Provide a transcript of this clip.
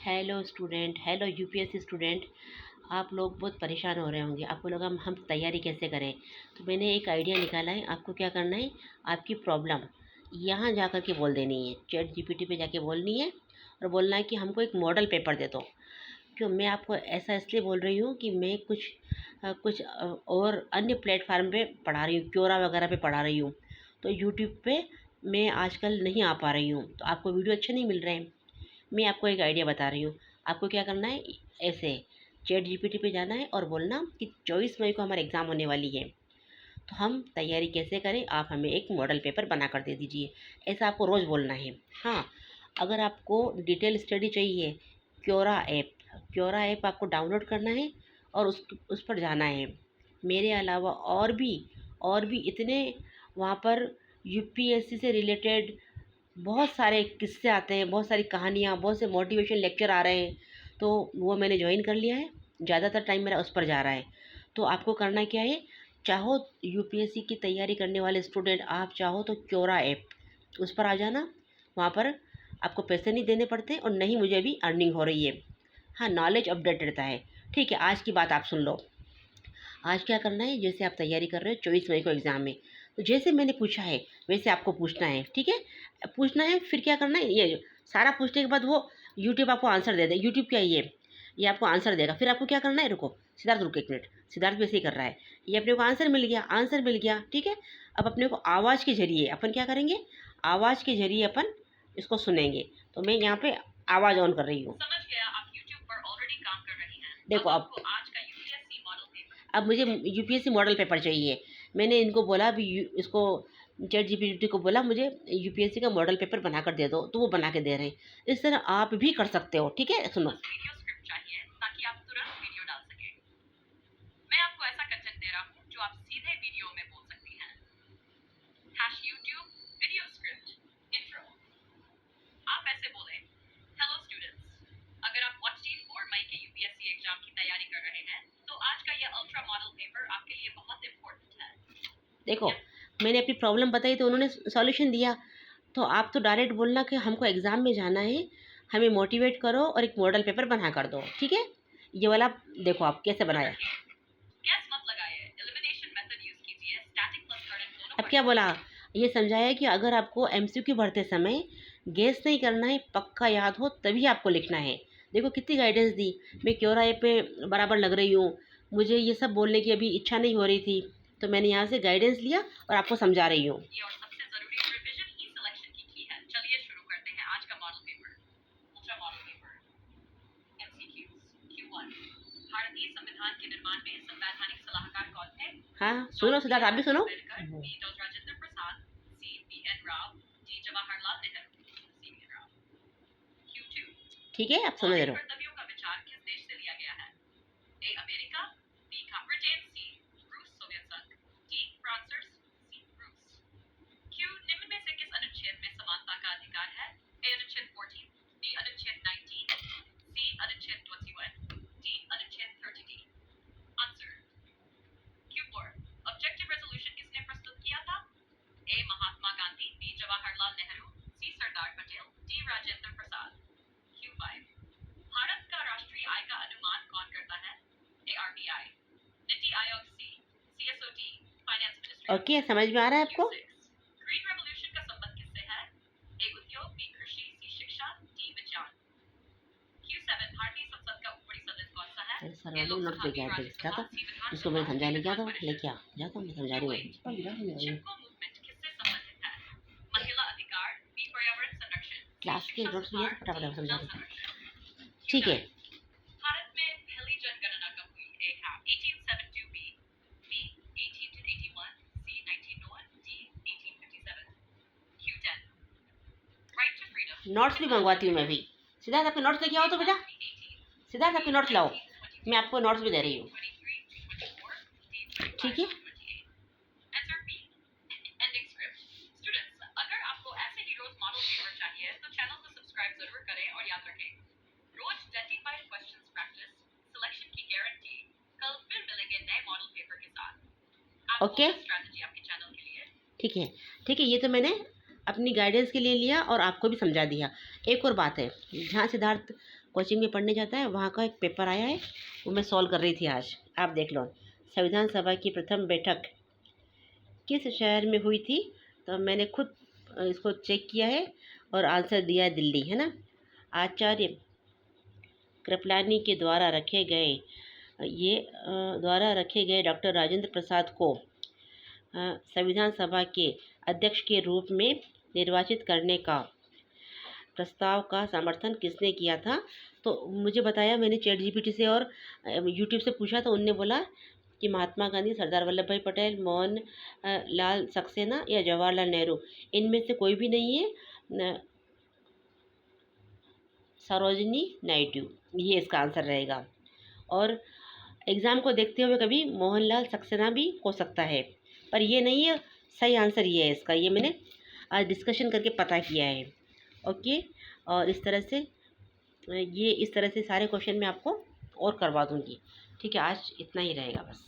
Hello student, hello UPSC student. आप लोग बहुत परेशान हो रहे होंगे, आपको लगा हम तैयारी कैसे करें। तो मैंने एक आइडिया निकाला है। आपको क्या करना है, आपकी प्रॉब्लम यहाँ जा कर के बोल देनी है, चैट जीपीटी पे जाके बोलनी है और बोलना है कि हमको एक मॉडल पेपर दे दो। क्यों मैं आपको ऐसा इसलिए बोल रही हूँ कि मैं कुछ और अन्य प्लेटफार्म पे पढ़ा रही हूँ, क्योरा वगैरह पे पढ़ा रही हूँ। तो यूट्यूब पे मैं आजकल नहीं आ पा रही हूँ, तो आपको वीडियो अच्छे नहीं मिल रहे हैं। मैं आपको एक आइडिया बता रही हूँ। आपको क्या करना है, ऐसे चैट जीपीटी पे जाना है और बोलना कि 24 मई को हमारा एग्ज़ाम होने वाली है, तो हम तैयारी कैसे करें, आप हमें एक मॉडल पेपर बना कर दे दीजिए। ऐसा आपको रोज़ बोलना है। हाँ, अगर आपको डिटेल स्टडी चाहिए, क्योरा ऐप आपको डाउनलोड करना है और उस पर जाना है। मेरे अलावा और भी इतने वहाँ पर यूपीएससी से रिलेटेड बहुत सारे किस्से आते हैं, बहुत सारी कहानियाँ, बहुत से मोटिवेशन लेक्चर आ रहे हैं। तो वो मैंने ज्वाइन कर लिया है, ज़्यादातर टाइम मेरा उस पर जा रहा है। तो आपको करना क्या है, चाहो यूपीएससी की तैयारी करने वाले स्टूडेंट, आप चाहो तो क्योरा ऐप उस पर आ जाना। वहाँ पर आपको पैसे नहीं देने पड़ते और नहीं मुझे भी अर्निंग हो रही है। हाँ, नॉलेज अपडेट रहता है। ठीक है, आज की बात आप सुन लो। आज क्या करना है, जैसे आप तैयारी कर रहे हो 24 मई को एग्ज़ाम में, तो जैसे मैंने पूछा है वैसे आपको पूछना है। ठीक है, पूछना है, फिर क्या करना है, ये सारा पूछने के बाद वो यूट्यूब आपको आंसर दे दे। यूट्यूब क्या है, ये आपको आंसर देगा। फिर आपको क्या करना है, रुको सिद्धार्थ, रुको 1 मिनट। सिद्धार्थ भी ऐसे ही कर रहा है। ये अपने को आंसर मिल गया। ठीक है, अब अपने को आवाज़ के ज़रिए अपन क्या करेंगे, आवाज़ के ज़रिए अपन इसको सुनेंगे। तो मैं यहाँ पे आवाज़ ऑन कर रही हूँ। समझ गया, आप यूट्यूब पर ऑलरेडी काम कर रही हैं। देखो, अब आज का यूपीएससी मॉडल पेपर, अब मुझे यूपीएससी मॉडल पेपर चाहिए। मैंने इनको बोला, अभी इसको चैट जीपीटी को बोला मुझे यूपीएससी का मॉडल पेपर बना कर दे दो, तो वो बना के दे रहे हैं। इस तरह आप भी कर सकते हो। ठीक है, सुनो। वीडियो स्क्रिप्ट चाहिए ताकि आप तुरंत वीडियो डाल सके। मैं आपको ऐसा कंटेंट दे रहा हूँ जो आप सीधे वीडियो में बोल सकती हैं। #YouTube video script intro. आप ऐसे बोले, हेलो स्टूडेंट्स, अगर आप वॉच टीम 4 मई के यूपीएससी एग्जाम की तैयारी कर रहे हैं तो आज का ये अल्ट्रा मॉडल पेपर आपके लिए बहुत इंपॉर्टेंट है। देखो, मैंने अपनी प्रॉब्लम बताई तो उन्होंने सॉल्यूशन दिया। तो आप तो डायरेक्ट बोलना कि हमको एग्ज़ाम में जाना है, हमें मोटिवेट करो और एक मॉडल पेपर बना कर दो। ठीक है, ये वाला देखो आप कैसे बनाया। गैस मत लगाइए, एलिमिनेशन मेथड यूज कीजिए, स्टैटिक प्लस करंट दोनों। अब क्या बोला, ये समझाया कि अगर आपको एमसीक्यू भरते समय गेस नहीं करना है, पक्का याद हो तभी आपको लिखना है। देखो कितनी गाइडेंस दी। मैं क्योरा ऐप पे बराबर लग रही हूँ, मुझे ये सब बोलने की अभी इच्छा नहीं हो रही थी, तो मैंने यहाँ से गाइडेंस लिया और आपको समझा रही हूँ। ये और सबसे ज़रूरी रिवीजन ही सिलेक्शन की है। चलिए शुरू करते हैं आज का model paper, ultra model paper. MCQs Q1, भारतीय संविधान के निर्माण में संवैधानिक सलाहकार कौन थे? हाँ, सुनो सिद्धार्थ, आप भी सुनो। बी. राजेंद्र प्रसाद, सी. B.N. Rao, D. Jawaharlal Nehru, C.V. Rao. Q2, ठीक है, आप समझ रहे हो। कर्तव्यों का विचार किस देश से लिया गया है? A. America, B. Britain, C. रूस सोवियत संघ, डी. फ्रांस, सी. रूस। Q, निम्न में से किस अनुच्छेद में समानता का अधिकार है? ए. अनुच्छेद 14, बी. अनुच्छेद 19, सी. अनुच्छेद 21, डी. अनुच्छेद 30D। Answer Q4, objective resolution किसने प्रस्तुत किया था? ए. महात्मा गांधी, बी. जवाहरलाल नेहरू, सी. सरदार पटेल, डी. राजेंद्र प्रसाद। Q5, भारत का राष्ट्रीय आय का अनुमान कौन करता है? ए. RBI, नीति आयोग, सी. CSOD, finance ministry. ओके, समझ में आ रहा है आपको? Q6, ग्रीन रेवोल्यूशन का संबंध किससे है? ए. उद्योग, बी. कृषि, सी. शिक्षा, डी. विज्ञान। Q7, भारतीय संसद का ऊपरी सदन कौन सा है? ए. लोकसभा, बी. राज्यसभा, सी. विधानसभा, इसको मैं समझा नहीं, जाता लेके आ जाता, मैं समझा रही हूँ। चिपको मूवमेंट किससे संबंधित है? महिला अधिकार, बी. पर्यावरण संरक्षण, क्लास के नोट्स भी है, फटाफट समझा रही। ठीक है, भारत में पहली जनगणना कब हुई? A. 1872, B. 1881, C. 1901, D. 1857। Q10, right to freedom. Notes भी मंगवाती हूँ मैं भी। सिद्धार्थ, आपके नोट्स लेके आओ तो बेटा। सिद्धार्थ, आपके नोट्स लाओ, मैं आपको नोट्स भी दे रही हूँ। ठीक है, answer B, ending script. Students, अगर आपको ऐसे ही रोज मॉडल पेपर चाहिए तो चैनल को सब्सक्राइब जरूर करें और याद रखें, रोज 25 क्वेश्चंस प्रैक्टिस, सिलेक्शन की गारंटी। कल फिर मिलेंगे नए मॉडल पेपर के साथ। ओके, स्ट्रेटजी आपके चैनल के लिए। ठीक है, ठीक है, ये तो मैंने अपनी गाइडेंस के लिए लिया और आपको भी समझा दिया। एक और बात है, जहाँ सिद्धार्थ कोचिंग में पढ़ने जाता है वहाँ का एक पेपर आया है, वो मैं सॉल्व कर रही थी आज। आप देख लो, संविधान सभा की प्रथम बैठक किस शहर में हुई थी? तो मैंने खुद इसको चेक किया है और आंसर दिया है दिल्ली, है ना। आचार्य कृपलानी के द्वारा रखे गए डॉक्टर राजेंद्र प्रसाद को संविधान सभा के अध्यक्ष के रूप में निर्वाचित करने का प्रस्ताव का समर्थन किसने किया था? तो मुझे बताया, मैंने चैट जीपीटी से और यूट्यूब से पूछा तो उनने बोला कि महात्मा गांधी, सरदार वल्लभ भाई पटेल, मोहन लाल सक्सेना या जवाहरलाल नेहरू। इनमें से कोई भी नहीं है, सरोजिनी नायडू, ये इसका आंसर रहेगा। और एग्ज़ाम को देखते हुए कभी मोहनलाल सक्सेना भी हो सकता है, पर ये नहीं है। सही आंसर ये है इसका, ये मैंने आज डिस्कशन करके पता किया है। ओके, और इस तरह से सारे क्वेश्चन मैं आपको और करवा दूँगी। ठीक है, आज इतना ही रहेगा बस।